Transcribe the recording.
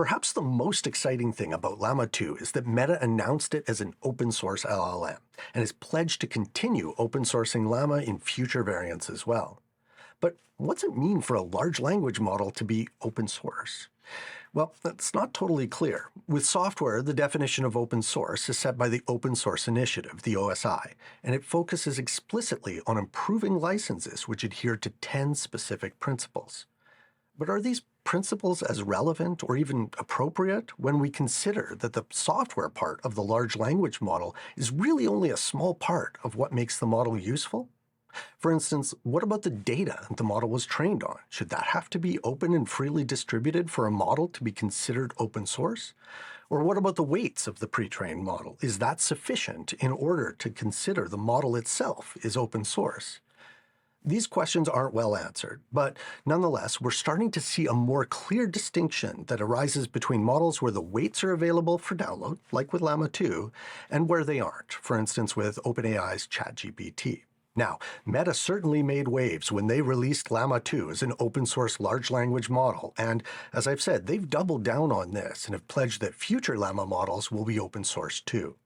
Perhaps the most exciting thing about Llama 2 is that Meta announced it as an open source LLM and is pledged to continue open sourcing Llama in future variants as well. But what's it mean for a large language model to be open source? Well, that's not totally clear. With software, the definition of open source is set by the Open Source Initiative, the OSI, and it focuses explicitly on improving licenses which adhere to 10 specific principles. But are these principles as relevant or even appropriate when we consider that the software part of the large language model is really only a small part of what makes the model useful? For instance, what about the data the model was trained on? Should that have to be open and freely distributed for a model to be considered open source? Or what about the weights of the pre-trained model? Is that sufficient in order to consider the model itself is open source? These questions aren't well answered, but nonetheless, we're starting to see a more clear distinction that arises between models where the weights are available for download, like with Llama 2, and where they aren't, for instance with OpenAI's ChatGPT. Now, Meta certainly made waves when they released Llama 2 as an open-source large language model, and as I've said, they've doubled down on this and have pledged that future Llama models will be open source too.